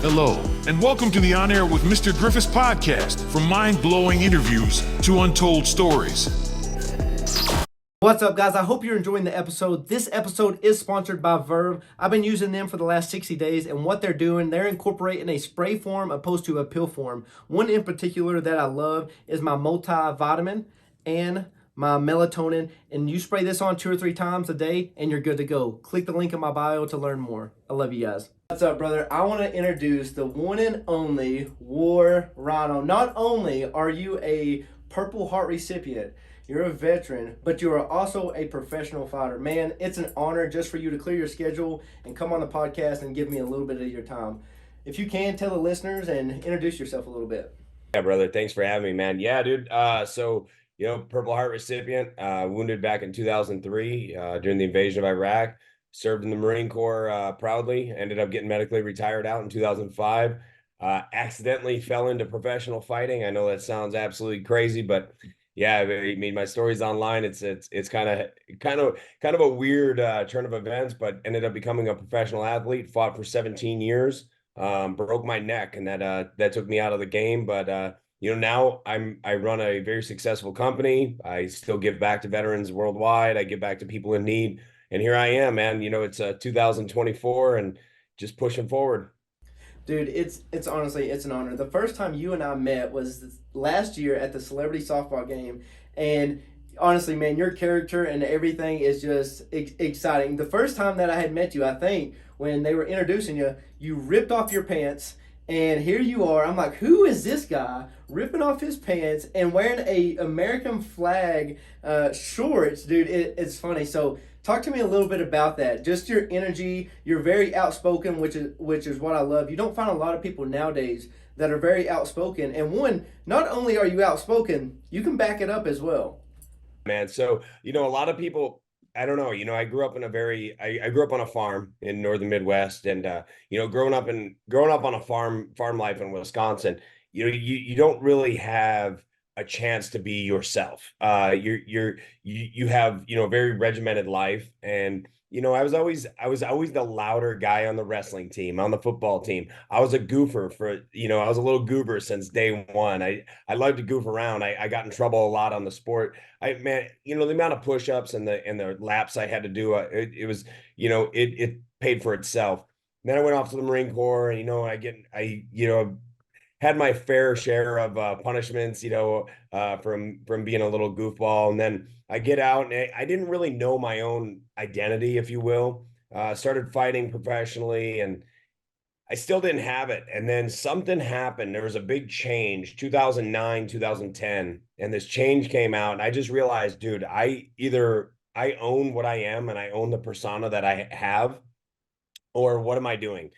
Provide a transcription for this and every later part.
Hello, and welcome to the On Air with Mr. Griffis podcast. From mind-blowing interviews to untold stories. What's up, guys? I hope you're enjoying the episode. This episode is sponsored by Verve. I've been using them for the last 60 days, and what they're doing, they're incorporating a spray form opposed to a pill form. One in particular that I love is my multivitamin and my melatonin, and you spray this on 2 or 3 times a day, and you're good to go. Click the link in my bio to learn more. I love you guys. What's up, brother? I want to introduce the one and only War Rhino. Not only are you a Purple Heart recipient, you're a veteran, but you are also a professional fighter. Man, it's an honor just for you to clear your schedule and come on the podcast and give me a little bit of your time. If you can, tell the listeners and introduce yourself a little bit. Yeah, brother. Thanks for having me, man. Yeah, dude. Purple Heart recipient, wounded back in 2003 during the invasion of Iraq. Served in the Marine Corps proudly. Ended up getting medically retired out in 2005. Accidentally fell into professional fighting. I know that sounds absolutely crazy, but yeah, I mean, my story's online. It's kind of a weird turn of events, but ended up becoming a professional athlete. Fought for 17 years. Broke my neck, and that took me out of the game. But now I run a very successful company. I still give back to veterans worldwide. I give back to people in need, and here I am, man. It's 2024, and just pushing forward. Dude, it's honestly, it's an honor. The first time you and I met was last year at the celebrity softball game, and honestly, man, your character and everything is just exciting. The first time that I had met you, I think, when they were introducing you, you ripped off your pants, and here you are. I'm like, who is this guy ripping off his pants and wearing a American flag shorts, dude? It's funny. So talk to me a little bit about that. Just your energy. You're very outspoken, which is what I love. You don't find a lot of people nowadays that are very outspoken. And one, not only are you outspoken, you can back it up as well. Man, so a lot of people, I don't know, I grew up I grew up on a farm in northern Midwest, and growing up on a farm life in Wisconsin, you don't really have a chance to be yourself. You have a very regimented life, and I was always the louder guy on the wrestling team, on the football team. I was a goofer I was a little goober since day one. I loved to goof around. I got in trouble a lot on the sport. The amount of push-ups and the laps I had to do, it paid for itself. Then I went off to the Marine Corps, and I had my fair share of punishments, from being a little goofball. And then I get out, and I didn't really know my own identity, if you will. Started fighting professionally, and I still didn't have it. And then something happened. There was a big change, 2009, 2010, and this change came out, and I just realized, dude, I own what I am, and I own the persona that I have, or what am I doing?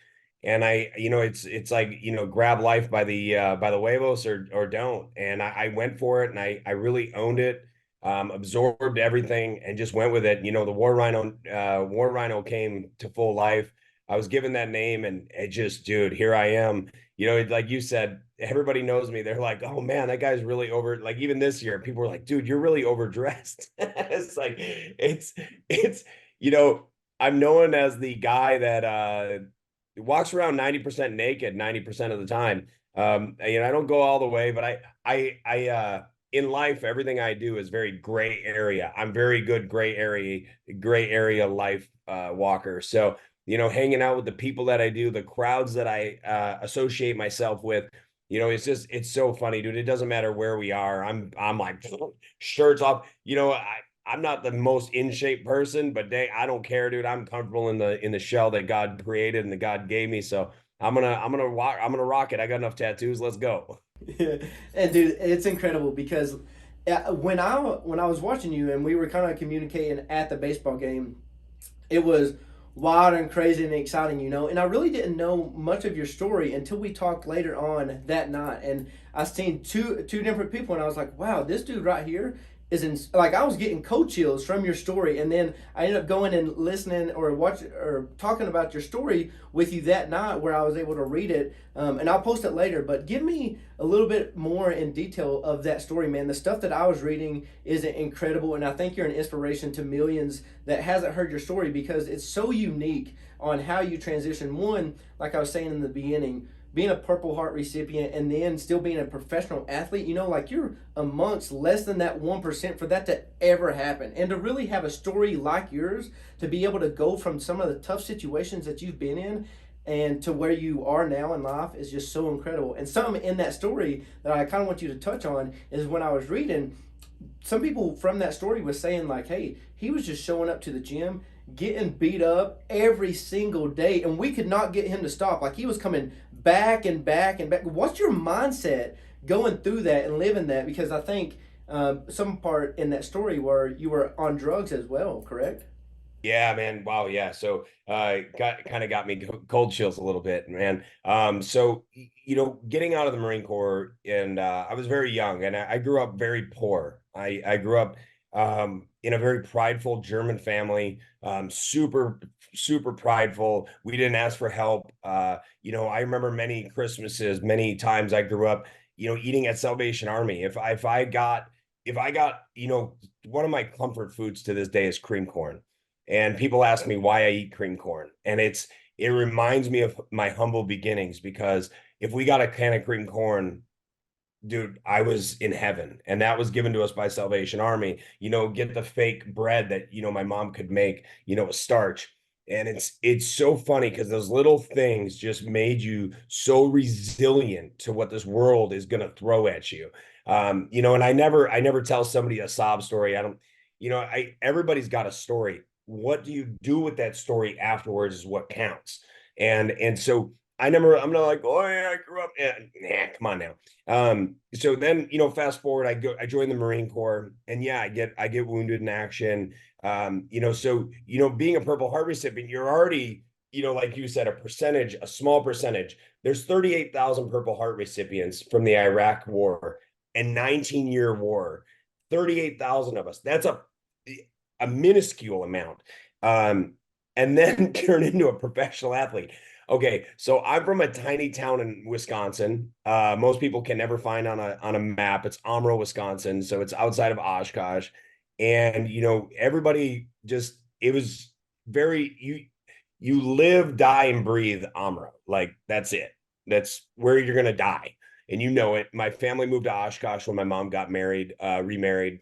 And it's like, grab life by the huevos or don't. And I went for it, and I really owned it, absorbed everything, and just went with it. The War Rhino came to full life. I was given that name, and it just, dude, here I am. Like you said, everybody knows me. They're like, oh man, that guy's really over. Like, even this year, people were like, dude, you're really overdressed. It's like, I'm known as the guy that walks around 90% naked 90% of the time. I don't go all the way, but I in life, everything I do is very gray area. I'm very good gray area life walker. So, hanging out with the people that I do, the crowds that I associate myself with, it's so funny, dude. It doesn't matter where we are. I'm like shirts off. I'm not the most in shape person, but I don't care, dude. I'm comfortable in the shell that God created and that God gave me. So I'm gonna rock it. I got enough tattoos. Let's go. Yeah. And dude, it's incredible because when I was watching you and we were kind of communicating at the baseball game, it was wild and crazy and exciting, and I really didn't know much of your story until we talked later on that night. And I seen two different people, and I was like, wow, this dude right here like I was getting cold chills from your story, and then I ended up going and listening or watching or talking about your story with you that night, where I was able to read it, and I'll post it later. But give me a little bit more in detail of that story, man. The stuff that I was reading is incredible, and I think you're an inspiration to millions that hasn't heard your story, because it's so unique on how you transition. One, like I was saying in the beginning, being a Purple Heart recipient and then still being a professional athlete, like you're amongst less than that 1% for that to ever happen. And to really have a story like yours, to be able to go from some of the tough situations that you've been in and to where you are now in life, is just so incredible. And something in that story that I kind of want you to touch on is, when I was reading, some people from that story was saying like, hey, he was just showing up to the gym, getting beat up every single day, and we could not get him to stop. Like, he was coming back and back and back. What's your mindset going through that and living that? Because I think some part in that story where you were on drugs as well, correct? Yeah, man. Wow. Yeah. So, got me cold chills a little bit, man. So, getting out of the Marine Corps, and I was very young, and I grew up very poor. I grew up in a very prideful German family, super, super prideful. We didn't ask for help. I remember many Christmases, many times I grew up, eating at Salvation Army. If I got, one of my comfort foods to this day is cream corn. And people ask me why I eat cream corn. And it reminds me of my humble beginnings, because if we got a can of cream corn, dude, I was in heaven. And that was given to us by Salvation Army. Get the fake bread that, my mom could make, with starch. And it's so funny, because those little things just made you so resilient to what this world is going to throw at you. And I never tell somebody a sob story. I don't, everybody's got a story. What do you do with that story afterwards is what counts. And so I'm not like, oh yeah, I grew up. Come on now. So then, fast forward, I joined the Marine Corps, and yeah, I get wounded in action. So, being a Purple Heart recipient, you're already, like you said, a small percentage. There's 38,000 Purple Heart recipients from the Iraq War and 19-year war. 38,000 of us. That's a minuscule amount, and then turn into a professional athlete. Okay, so I'm from a tiny town in Wisconsin. Most people can never find on a map. It's Omro, Wisconsin, so it's outside of Oshkosh. And everybody just, it was very, you live, die, and breathe Omro. Like, that's it. That's where you're gonna die, and it. My family moved to Oshkosh when my mom got married, remarried,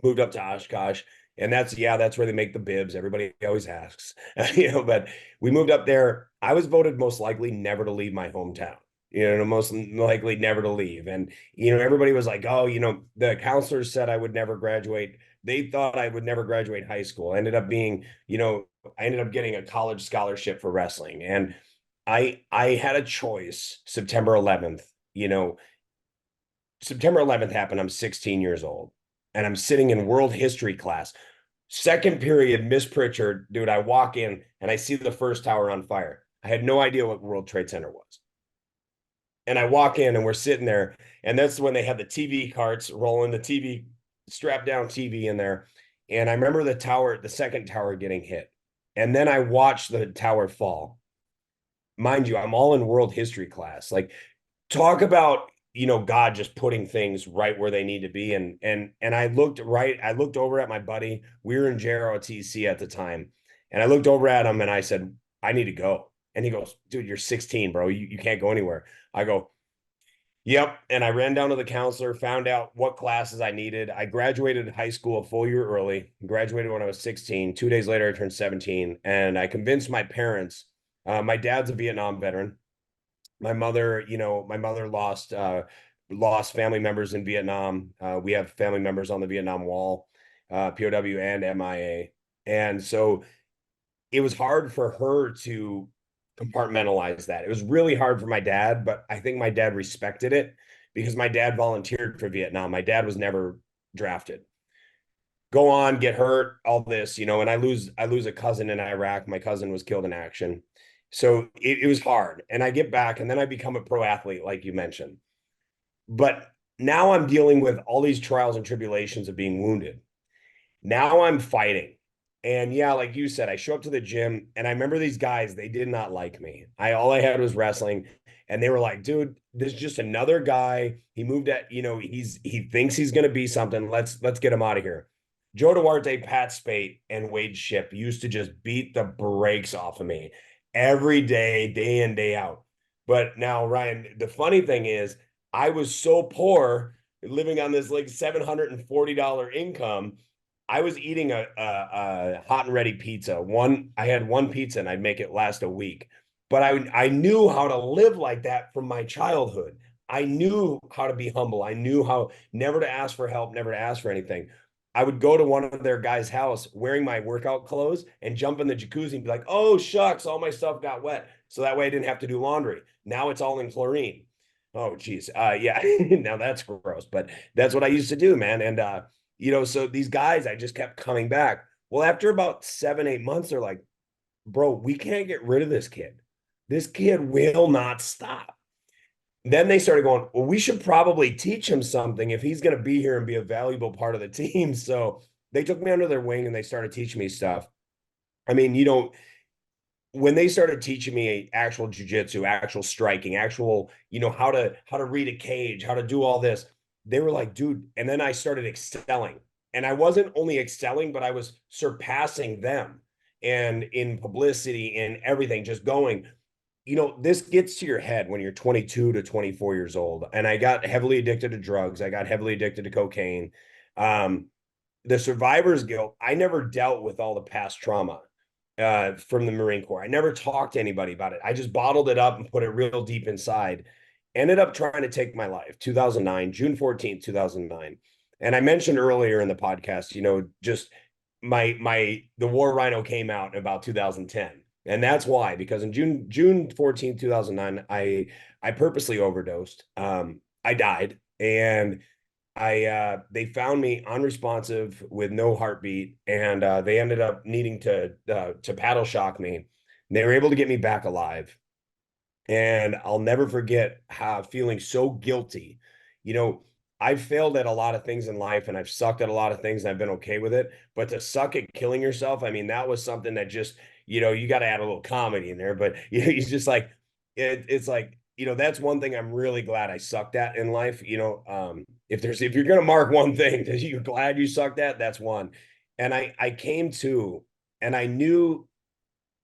moved up to Oshkosh. And that's where they make the bibs. Everybody always asks, but we moved up there. I was voted most likely never to leave my hometown, most likely never to leave. And, everybody was like, oh, the counselors said I would never graduate. They thought I would never graduate high school. Ended up being, I ended up getting a college scholarship for wrestling. And I had a choice. September 11th happened. I'm 16 years old, and I'm sitting in world history class. Second period, Miss Pritchard, dude, I walk in and I see the first tower on fire. I had no idea what World Trade Center was. And I walk in and we're sitting there, and that's when they had the TV carts rolling, the TV, strapped down TV in there. And I remember the second tower getting hit. And then I watched the tower fall. Mind you, I'm all in world history class. Like, talk about, God just putting things right where they need to be. And I looked over at my buddy. We were in JROTC at the time. And I looked over at him and I said, I need to go. And he goes, dude, you're 16, bro. You can't go anywhere. I go, yep. And I ran down to the counselor, found out what classes I needed. I graduated high school a full year early, graduated when I was 16. 2 days later, I turned 17. And I convinced my parents. My dad's a Vietnam veteran. My mother lost family members in Vietnam. We have family members on the Vietnam Wall, POW and MIA. And so it was hard for her to compartmentalize that. It was really hard for my dad, but I think my dad respected it, because my dad volunteered for Vietnam. My dad was never drafted. Go on, get hurt, all this, and I lose a cousin in Iraq. My cousin was killed in action. So it was hard. And I get back, and then I become a pro athlete, like you mentioned. But now I'm dealing with all these trials and tribulations of being wounded. Now I'm fighting. And yeah, like you said, I show up to the gym and I remember these guys, they did not like me. All I had was wrestling. And they were like, dude, this is just another guy. He moved at, he thinks he's gonna be something. Let's get him out of here. Joe Duarte, Pat Spate, and Wade Ship used to just beat the brakes off of me every day in, day out. But now, Ryan, the funny thing is, I was so poor living on this like $740 income. I was eating a hot and ready pizza. I had one pizza and I'd make it last a week. But I knew how to live like that from my childhood. I knew how to be humble. I knew how never to ask for help, never to ask for anything. I would go to one of their guys' house wearing my workout clothes and jump in the jacuzzi and be like, oh, shucks, all my stuff got wet. So that way I didn't have to do laundry. Now it's all in chlorine. Oh, geez. Yeah, now that's gross. But that's what I used to do, man. And, so these guys, I just kept coming back. Well, after about 7-8 months, they're like, bro, we can't get rid of this kid. This kid will not stop. Then they started going, well, we should probably teach him something if he's going to be here and be a valuable part of the team. So they took me under their wing and they started teaching me stuff. I mean, when they started teaching me actual jujitsu, actual striking, actual, how to read a cage, how to do all this, they were like, dude. And then I started excelling. And I wasn't only excelling, but I was surpassing them. And in publicity and everything, just going, this gets to your head when you're 22 to 24 years old. And I got heavily addicted to drugs. I got heavily addicted to cocaine. The survivor's guilt, I never dealt with all the past trauma from the Marine Corps. I never talked to anybody about it. I just bottled it up and put it real deep inside. Ended up trying to take my life, 2009, June 14th, 2009. And I mentioned earlier in the podcast, just the War Rhino came out in about 2010. And that's why, because in June 14th, 2009, I purposely overdosed. I died, and they found me unresponsive with no heartbeat, and they ended up needing to paddle shock me. They were able to get me back alive. And I'll never forget feeling so guilty. I've failed at a lot of things in life and I've sucked at a lot of things and I've been okay with it. But to suck at killing yourself, I mean, that was something that just, you got to add a little comedy in there. But it's just like, it's like, that's one thing I'm really glad I sucked at in life. If you're going to mark one thing that you're glad you sucked at, that's one. And I came to, and I knew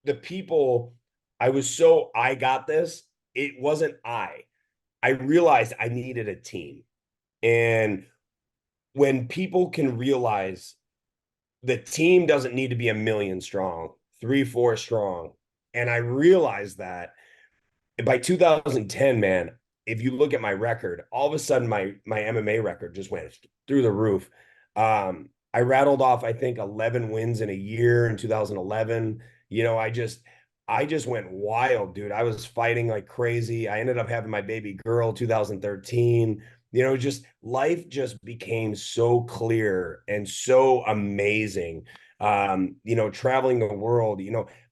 the people, I got this. It wasn't I realized I needed a team. And when people can realize the team doesn't need to be 1 million strong, 3-4 strong. And I realized that by 2010, man, if you look at my record, all of a sudden my MMA record just went through the roof. I rattled off, I think, 11 wins in a year in 2011. I just went wild, dude. I was fighting like crazy. I ended up having my baby girl 2013. Just life just became so clear and so amazing. Traveling the world,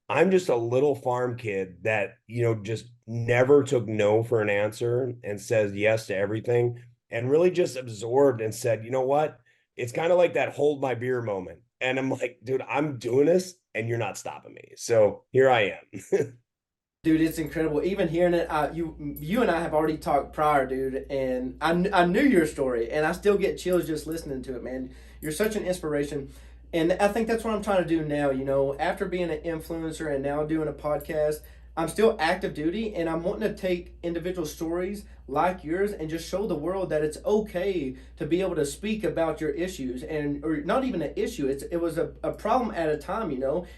I'm just a little farm kid that, just never took no for an answer and says yes to everything and really just absorbed and said, you know what? It's kind of like that hold my beer moment. And I'm like, dude, I'm doing this and you're not stopping me. So here I am. Dude, it's incredible. Even hearing it, you and I have already talked prior, dude, and I knew your story, and I still get chills just listening to it, man. You're such an inspiration, and I think that's what I'm trying to do now. After being an influencer and now doing a podcast, I'm still active duty, and I'm wanting to take individual stories like yours and just show the world that it's okay to be able to speak about your issues, or not even an issue. It was a problem at a time,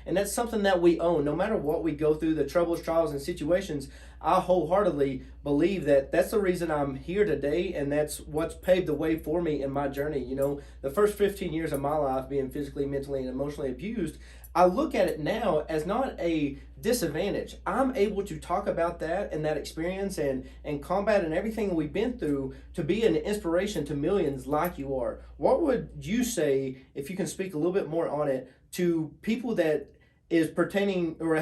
and that's something that we own. No matter what we go through, the troubles, trials, and situations, I wholeheartedly believe that that's the reason I'm here today, and that's what's paved the way for me in my journey. The first 15 years of my life being physically, mentally, and emotionally abused, I look at it now as not a disadvantage. I'm able to talk about that and that experience and combat and everything we've been through to be an inspiration to millions like you are. What would you say, if you can speak a little bit more on it, to people that is pertaining or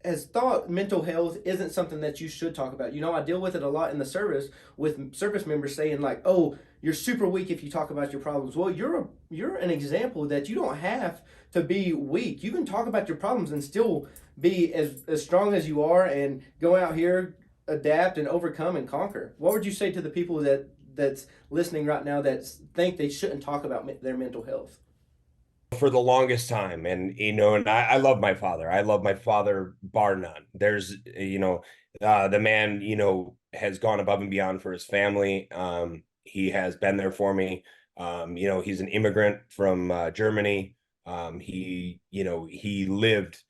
has thought mental health isn't something that you should talk about. You know, I deal with it a lot in the service with service members saying like, "Oh, you're super weak if you talk about your problems." Well, you're an example that you don't have to be weak. You can talk about your problems and still be as strong as you are and go out here, adapt and overcome and conquer. What would you say to the people that's listening right now that think they shouldn't talk about their mental health? For the longest time. And, and I love my father. I love my father, bar none. There's, the man, has gone above and beyond for his family. He has been there for me. He's an immigrant from Germany. He lived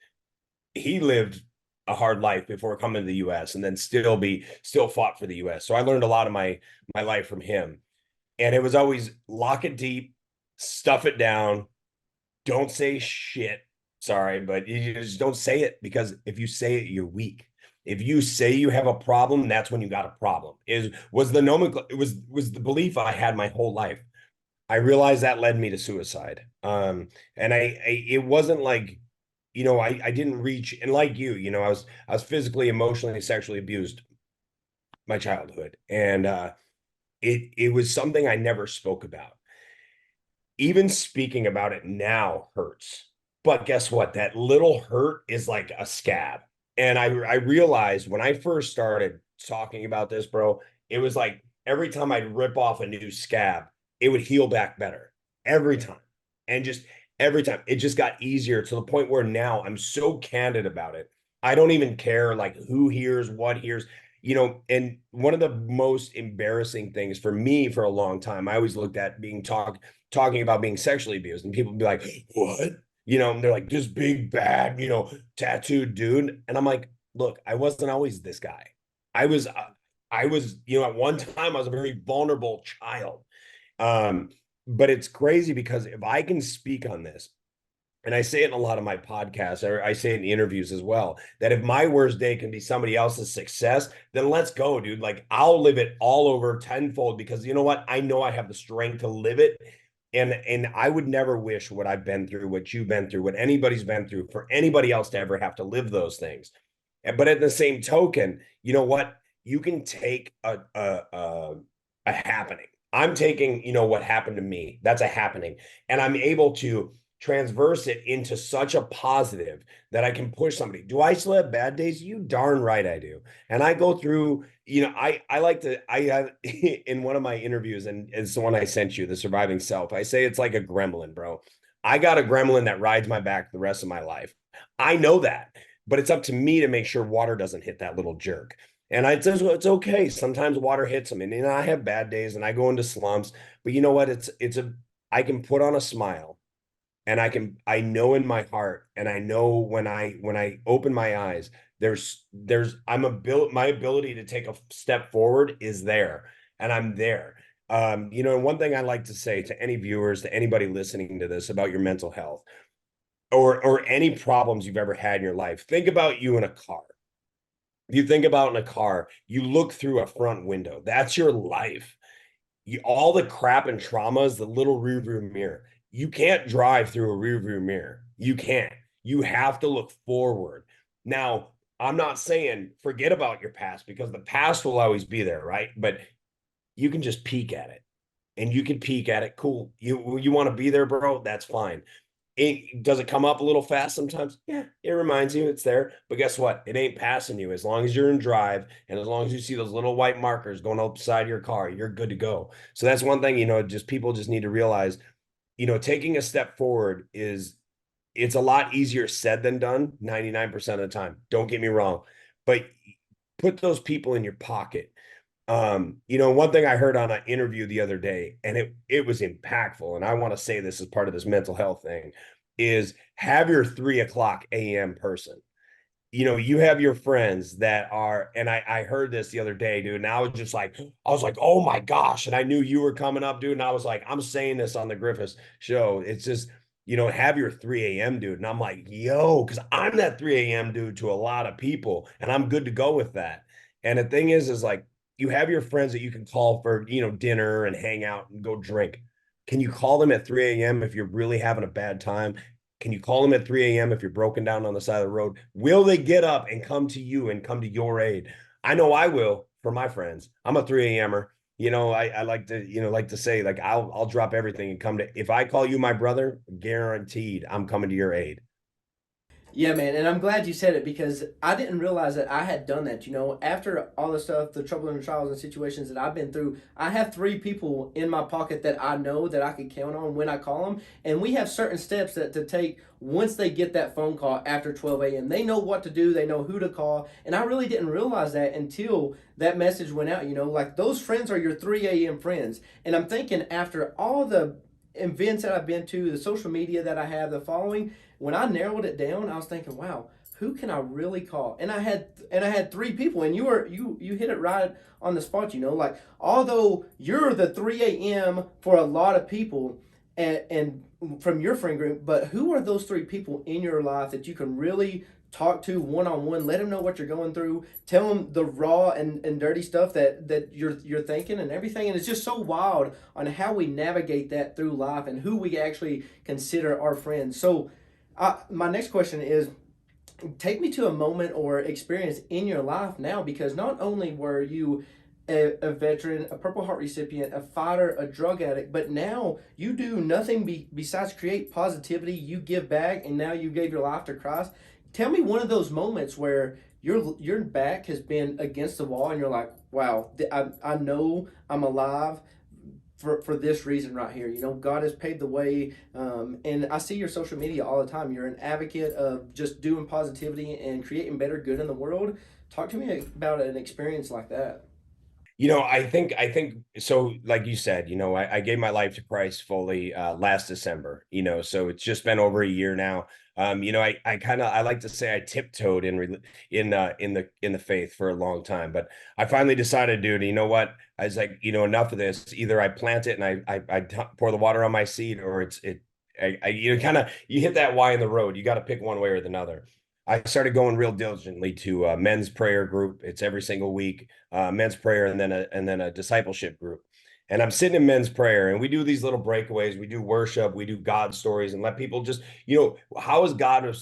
a hard life before coming to the US, and then still fought for the US. So I learned a lot of my life from him. And it was always lock it deep, stuff it down, don't say shit. Sorry, but you just don't say it, because if you say it, you're weak. If you say you have a problem, that's when you got a problem. Was the nomenclature, it was the belief I had my whole life. I realized that led me to suicide. And it wasn't like, I didn't reach, and like I was physically, emotionally, sexually abused my childhood. And it was something I never spoke about. Even speaking about it now hurts. But guess what? That little hurt is like a scab. And I realized when I first started talking about this, bro, it was like every time I'd rip off a new scab, it would heal back better every time. And just every time it just got easier, to the point where now I'm so candid about it. I don't even care like who hears, what hears. And one of the most embarrassing things for me for a long time, I always looked at talking about being sexually abused, and people would be like, what? And they're like, this big bad, tattooed dude. And I'm like, look, I wasn't always this guy. I was, at one time I was a very vulnerable child. But it's crazy, because if I can speak on this, and I say it in a lot of my podcasts, or I say it in interviews as well, that if my worst day can be somebody else's success, then let's go, dude. Like, I'll live it all over tenfold, because you know what? I know I have the strength to live it. And I would never wish what I've been through, what you've been through, what anybody's been through, for anybody else to ever have to live those things. But at the same token, you know what? You can take a happening. I'm taking, what happened to me. That's a happening. And I'm able to transverse it into such a positive that I can push somebody. Do I still have bad days? You darn right I do. And I go through, I like to, I have in one of my interviews, and it's the one I sent you, The Surviving Self, I say it's like a gremlin, bro. I got a gremlin that rides my back the rest of my life. I know that, but it's up to me to make sure water doesn't hit that little jerk. And it's okay. Sometimes water hits them, and I have bad days, and I go into slumps. But you know what? I can put on a smile, and I know in my heart, and I know when I open my eyes, my ability to take a step forward is there, and I'm there. And one thing I like to say to any viewers, to anybody listening to this, about your mental health, or any problems you've ever had in your life, think about you in a car. You think about in a car, you look through a front window. That's your life. All the crap and traumas, the little rearview mirror. You can't drive through a rearview mirror. You can't. You have to look forward. Now, I'm not saying forget about your past, because the past will always be there, right? But you can just peek at it, and you can peek at it. Cool. You want to be there, bro? That's fine. Does it come up a little fast sometimes? Yeah, it reminds you it's there. But guess what? It ain't passing you. As long as you're in drive, and as long as you see those little white markers going upside your car, you're good to go. So that's one thing, just people just need to realize, taking a step forward it's a lot easier said than done 99% of the time. Don't get me wrong. But put those people in your pocket. One thing I heard on an interview the other day, and it was impactful, and I want to say this as part of this mental health thing, is have your 3 o'clock a.m. person. You have your friends that are, and I heard this the other day, dude, and I was like, oh my gosh, and I knew you were coming up, dude, and I was like, I'm saying this on the Griffis show. It's just, have your 3 a.m. dude, and I'm like, yo, because I'm that 3 a.m. dude to a lot of people, and I'm good to go with that. And the thing is like, you have your friends that you can call for, dinner and hang out and go drink. Can you call them at 3 a.m. if you're really having a bad time? Can you call them at 3 a.m. if you're broken down on the side of the road? Will they get up and come to you and come to your aid? I know I will for my friends. I'm a 3 a.m.er. I like to, like to say, like, I'll drop everything and come to, if I call you my brother, guaranteed I'm coming to your aid. Yeah, man, and I'm glad you said it because I didn't realize that I had done that. After all the stuff, the trouble and trials and situations that I've been through, I have three people in my pocket that I know that I can count on when I call them, and we have certain steps that to take once they get that phone call after 12 a.m. They know what to do, they know who to call, and I really didn't realize that until that message went out. Like those friends are your 3 a.m. friends, and I'm thinking after all the events that I've been to, the social media that I have, the following, when I narrowed it down, I was thinking, wow, who can I really call? And I had three people, and you hit it right on the spot. Like although you're the 3 a.m. for a lot of people, and from your friend group, but who are those three people in your life that you can really talk to one on one, let them know what you're going through, tell them the raw and dirty stuff that you're thinking and everything. And it's just so wild on how we navigate that through life and who we actually consider our friends. So my next question is, take me to a moment or experience in your life now, because not only were you a veteran, a Purple Heart recipient, a fighter, a drug addict, but now you do nothing besides create positivity. You give back, and now you gave your life to Christ. Tell me one of those moments where your back has been against the wall, and you're like, wow, I know I'm alive for this reason right here. God has paved the way. And I see your social media all the time. You're an advocate of just doing positivity and creating better good in the world. Talk to me about an experience like that. I think so, like you said, I gave my life to Christ fully last December, so it's just been over a year now. I like to say I tiptoed in the faith for a long time, but I finally decided, dude, you know what? I was like, enough of this. Either I plant it and I pour the water on my seed, or you hit that Y in the road. You got to pick one way or the other. I started going real diligently to a men's prayer group. It's every single week, men's prayer, and then a discipleship group. And I'm sitting in men's prayer, and we do these little breakaways. We do worship, we do God stories, and let people just, how is God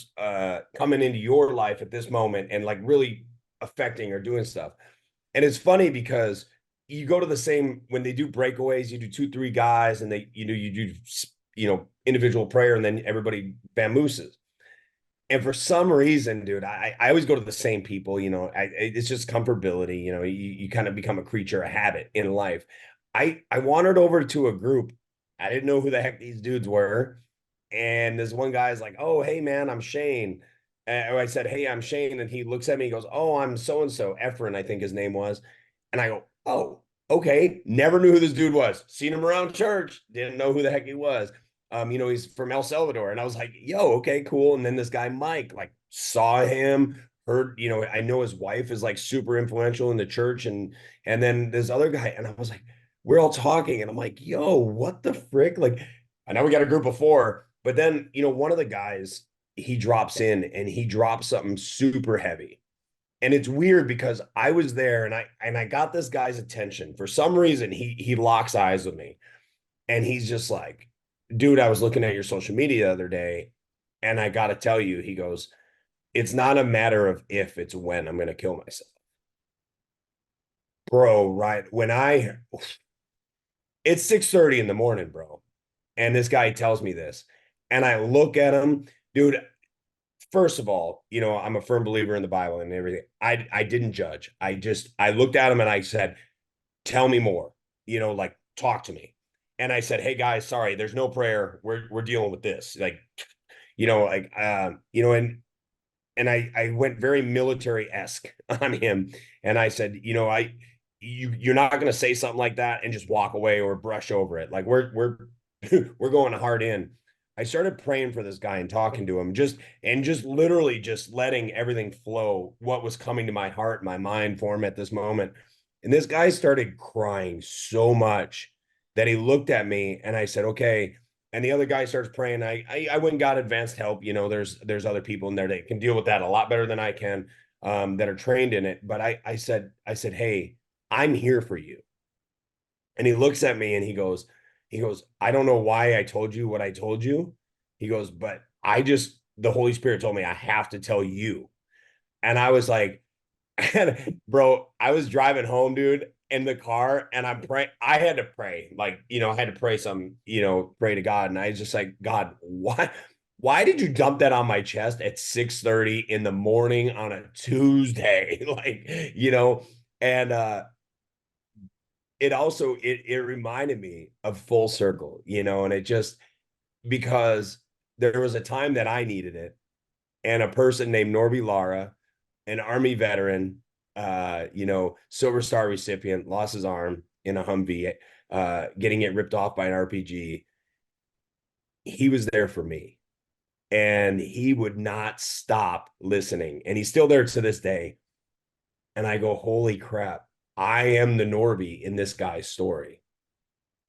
coming into your life at this moment and like really affecting or doing stuff. And it's funny because you go to the same, when they do breakaways, you do 2, 3 guys, and you do individual prayer, and then everybody vamooses. And for some reason, dude, I always go to the same people. It's just comfortability. You kind of become a creature of habit in life. I wandered over to a group. I didn't know who the heck these dudes were. And this one guy's like, "Oh, hey, man, I'm Shane." And I said, "Hey, I'm Shane." And he looks at me and goes, "Oh, I'm so-and-so, Efren, I think his name was." And I go, "Oh, okay." Never knew who this dude was. Seen him around church. Didn't know who the heck he was. He's from El Salvador. And I was like, yo, okay, cool. And then this guy, Mike, like saw him, heard, I know his wife is like super influential in the church. And then this other guy, and I was like, we're all talking. And I'm like, yo, what the frick? Like, I know we got a group of 4, but then, one of the guys, he drops in and he drops something super heavy. And it's weird because I was there and I got this guy's attention. For some reason, he locks eyes with me. And he's just like, dude, I was looking at your social media the other day, and I got to tell you, he goes, it's not a matter of if, it's when I'm going to kill myself. Bro, right. It's 6:30 in the morning, bro. And this guy tells me this, and I look at him, dude. First of all, I'm a firm believer in the Bible and everything. I didn't judge. I looked at him and I said, tell me more, like talk to me. And I said, hey guys, sorry, there's no prayer. We're dealing with this. Like, and I went very military-esque on him. And I said, you're not going to say something like that and just walk away or brush over it. Like we're we're going hard in. I started praying for this guy and talking to him, just literally just letting everything flow, what was coming to my heart, my mind for him at this moment. And this guy started crying so much that he looked at me, and I said, okay. And the other guy starts praying. I went and got advanced help. There's other people in there that can deal with that a lot better than I can, that are trained in it. But I said, hey, I'm here for you. And he looks at me and he goes, I don't know why I told you what I told you. He goes, but the Holy Spirit told me I have to tell you. And I was like, bro, I was driving home, dude, in the car, and I'm praying. I had to pray, like, I had to pray pray to God. And I was just like, God, why did you dump that on my chest at 6:30 in the morning on a Tuesday? Like, and it reminded me of full circle, and it just because there was a time that I needed it, and a person named Norby Lara, an Army veteran, Silver Star recipient, lost his arm in a Humvee, getting it ripped off by an RPG. He was there for me, and he would not stop listening, and he's still there to this day. And I go, holy crap, I am the Norby in this guy's story.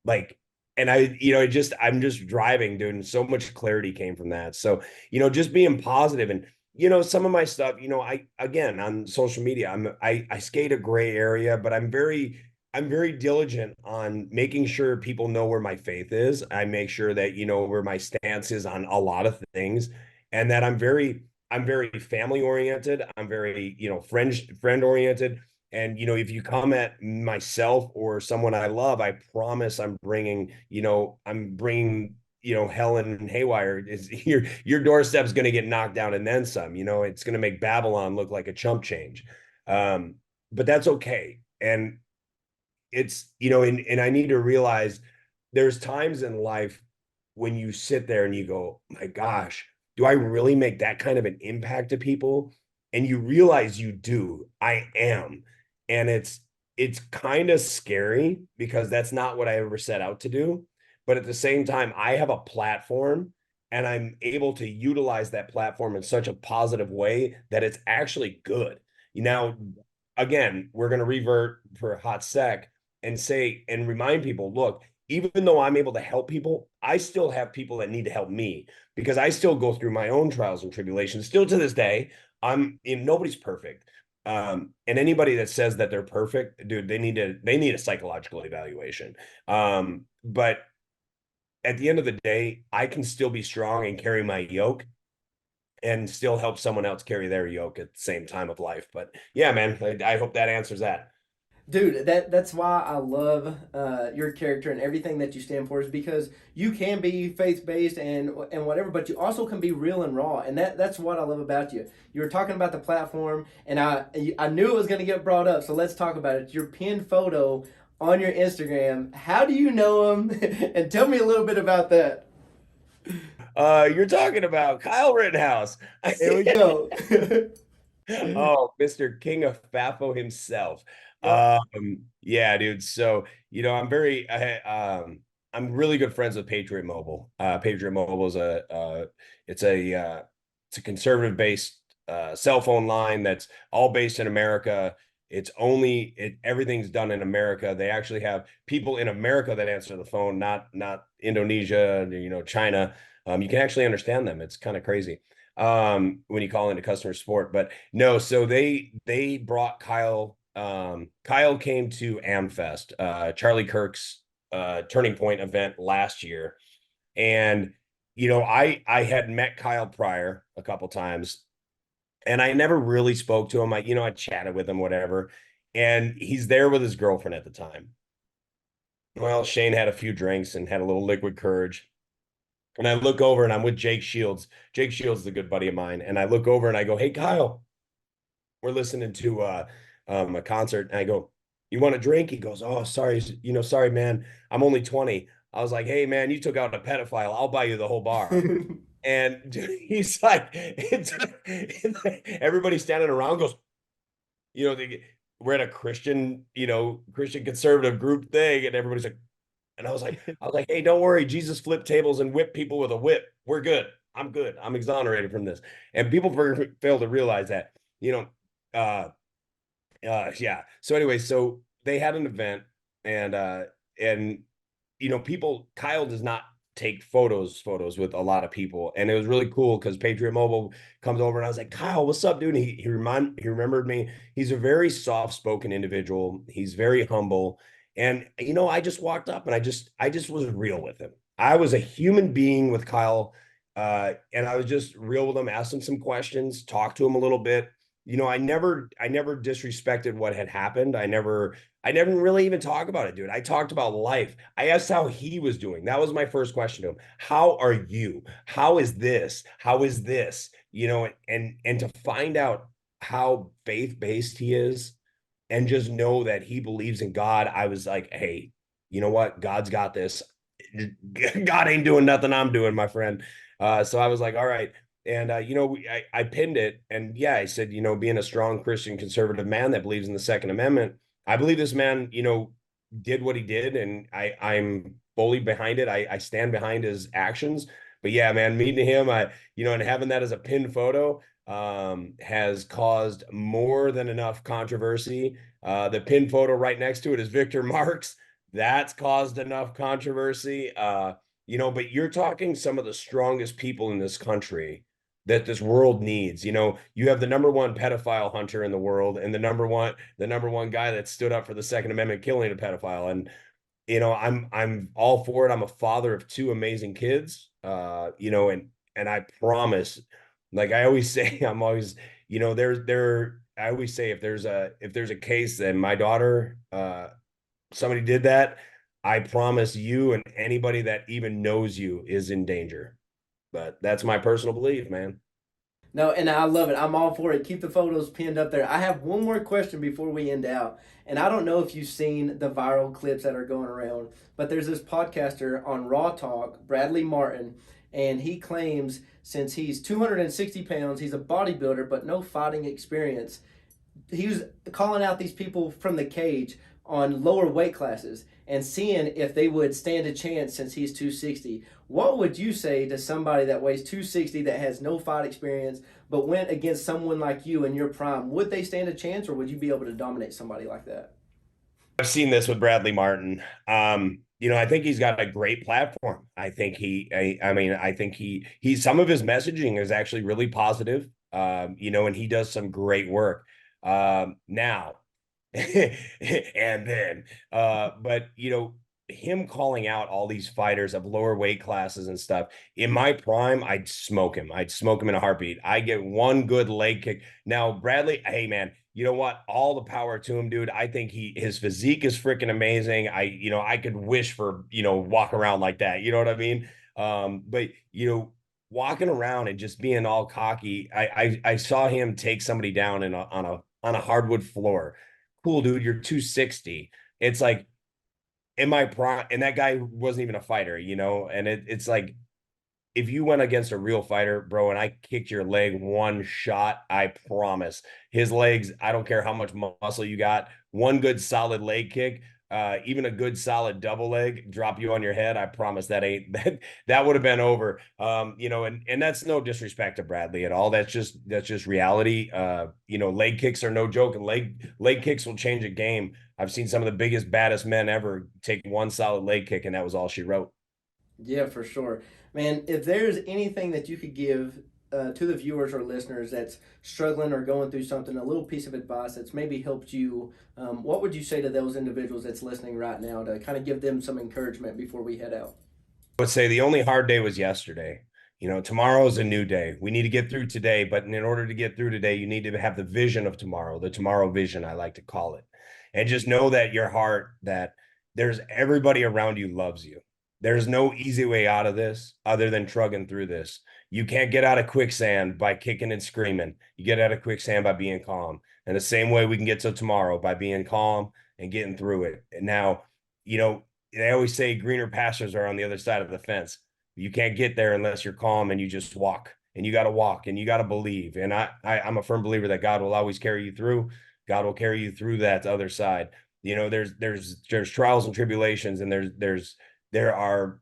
Like, and I'm just driving, dude, and so much clarity came from that. So, just being positive and, some of my stuff, again, on social media, I skate a gray area, but I'm very diligent on making sure people know where my faith is. I make sure that, where my stance is on a lot of things, and that I'm very family oriented. I'm very, friend oriented. And, if you come at myself or someone I love, I promise I'm bringing hell and haywire. Is your doorstep's going to get knocked down and then some. It's going to make Babylon look like a chump change. But that's okay. And it's, and I need to realize there's times in life when you sit there and you go, my gosh, do I really make that kind of an impact to people? And you realize you do. I am. And it's kind of scary because that's not what I ever set out to do. But at the same time, I have a platform, and I'm able to utilize that platform in such a positive way that it's actually good. Now, again, we're going to revert for a hot sec and say and remind people, look, even though I'm able to help people, I still have people that need to help me, because I still go through my own trials and tribulations. Still to this day, nobody's perfect. And anybody that says that they're perfect, dude, they need a psychological evaluation. But at the end of the day, I can still be strong and carry my yoke and still help someone else carry their yoke at the same time of life. But yeah, man, I hope that answers that. Dude, that's why I love your character and everything that you stand for, is because you can be faith based and whatever, but you also can be real and raw, and that's what I love about you. You were talking about the platform, and I knew it was going to get brought up, so let's talk about it. Your pinned photo on your Instagram. How do you know him? And tell me a little bit about that. You're talking about Kyle Rittenhouse. Here we go. Oh, Mr. King of Fafo himself. Yep. Yeah, dude. So, I'm really good friends with Patriot Mobile. Patriot Mobile is it's a conservative based cell phone line that's all based in America. Everything's done in America. They actually have people in America that answer the phone, not Indonesia, China. You can actually understand them. It's kind of crazy when you call into customer support. But no, so they brought Kyle. Kyle came to AmFest, Charlie Kirk's Turning Point event last year. And I had met Kyle prior a couple times, and I never really spoke to him. I chatted with him, whatever. And he's there with his girlfriend at the time. Well, Shane had a few drinks and had a little liquid courage. And I look over and I'm with Jake Shields. Jake Shields is a good buddy of mine. And I look over and I go, hey, Kyle, we're listening to a concert. And I go, you want a drink? He goes, oh, sorry. Sorry, man. I'm only 20. I was like, hey, man, you took out a pedophile. I'll buy you the whole bar. And dude, he's like, everybody standing around goes, we're at a Christian conservative group thing. And everybody's like, and I was like, hey, don't worry. Jesus flipped tables and whipped people with a whip. We're good. I'm good. I'm exonerated from this. And people fail to realize that, yeah. So anyway, so they had an event, and Kyle does not take photos with a lot of people. And it was really cool because Patriot Mobile comes over and I was like, Kyle, what's up, dude? And he remembered me. He's a very soft-spoken individual. He's very humble. And I just walked up and I just was real with him. I was a human being with Kyle And I was just real with him, asked him some questions, talked to him a little bit. I never disrespected what had happened. I never really even talk about it, dude. I talked about life. I asked how he was doing. That was my first question to him. How are you? How is this? How is this? And to find out how faith-based he is and just know that he believes in God, I was like, hey, you know what? God's got this. God ain't doing nothing I'm doing, my friend. So I was like, all right. And, I pinned it. And yeah, I said, being a strong Christian conservative man that believes in the Second Amendment, I believe this man, did what he did. And I'm fully behind it. I stand behind his actions. But yeah, man, meeting him, and having that as a pinned photo has caused more than enough controversy. The pinned photo right next to it is Victor Marx. That's caused enough controversy. But you're talking some of the strongest people in this country that this world needs. You have the number one pedophile hunter in the world and the number one guy that stood up for the Second Amendment killing a pedophile. And I'm all for it. I'm a father of two amazing kids. And I promise, like I always say, I'm always, I always say if there's a case and my daughter somebody did that, I promise you and anybody that even knows you is in danger. But that's my personal belief, man. No, and I love it. I'm all for it. Keep the photos pinned up there. I have one more question before we end out. And I don't know if you've seen the viral clips that are going around, but there's this podcaster on Raw Talk, Bradley Martin, and he claims since he's 260 pounds, he's a bodybuilder, but no fighting experience. He was calling out these people from the cage on lower weight classes and seeing if they would stand a chance since he's 260. What would you say to somebody that weighs 260 that has no fight experience but went against someone like you in your prime? Would they stand a chance or would you be able to dominate somebody like that? I've seen this with Bradley Martin. I think he's got a great platform. I think some of his messaging is actually really positive. And he does some great work. Now, and then, but him calling out all these fighters of lower weight classes and stuff in my prime, I'd smoke him in a heartbeat. I get one good leg kick. Now Bradley, hey man, you know what, all the power to him, dude. I think his physique is freaking amazing. I could wish for walk around like that, you know what I mean? But walking around and just being all cocky, I saw him take somebody down on a hardwood floor. Cool, dude, you're 260. It's like in my prime, and that guy wasn't even a fighter, and it's like if you went against a real fighter, bro, and I kicked your leg one shot, I promise his legs, I don't care how much muscle you got, one good solid leg kick, even a good solid double leg, drop you on your head. I promise that would have been over. And that's no disrespect to Bradley at all. That's just reality. Leg kicks are no joke, and leg kicks will change a game. I've seen some of the biggest, baddest men ever take one solid leg kick, and that was all she wrote. Yeah, for sure. Man, if there's anything that you could give to the viewers or listeners that's struggling or going through something, a little piece of advice that's maybe helped you, what would you say to those individuals that's listening right now to kind of give them some encouragement before we head out? I would say the only hard day was yesterday. Tomorrow is a new day. We need to get through today, but in order to get through today, you need to have the vision of tomorrow, the tomorrow vision, I like to call it. And just know that your heart, that there's everybody around you loves you. There's no easy way out of this other than trugging through this. You can't get out of quicksand by kicking and screaming. You get out of quicksand by being calm. And the same way we can get to tomorrow, by being calm and getting through it. And now, they always say greener pastures are on the other side of the fence. You can't get there unless you're calm and you just walk. And you got to walk and you got to believe. And I'm a firm believer that God will always carry you through. God will carry you through that other side. There's trials and tribulations, and there are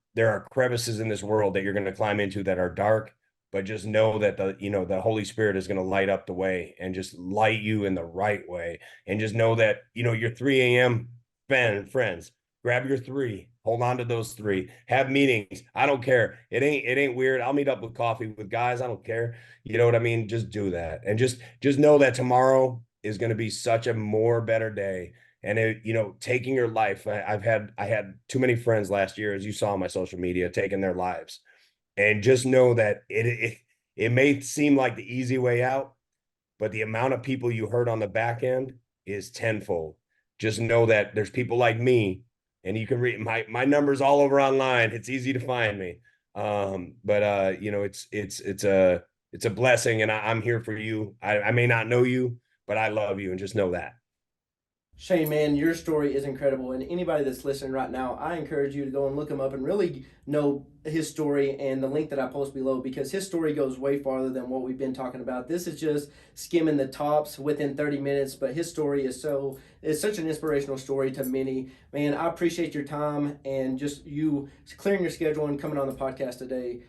crevices in this world that you're going to climb into that are dark, but just know that the Holy Spirit is going to light up the way and just light you in the right way. And just know that, your 3 a.m. friends, grab your three, hold on to those three, have meetings. I don't care. It ain't weird. I'll meet up with coffee with guys. I don't care. You know what I mean? Just do that. And just know that tomorrow is going to be such a more better day. And taking your life, I had too many friends last year, as you saw on my social media, taking their lives. And just know that it may seem like the easy way out, but the amount of people you hurt on the back end is tenfold. Just know that there's people like me, and you can read my numbers all over online. It's easy to find me. But you know, it's a blessing, and I'm here for you. I may not know you, but I love you, and just know that. Shane, man, your story is incredible. And anybody that's listening right now, I encourage you to go and look him up and really know his story and the link that I post below, because his story goes way farther than what we've been talking about. This is just skimming the tops within 30 minutes, but his story is such an inspirational story to many. Man, I appreciate your time and just you clearing your schedule and coming on the podcast today.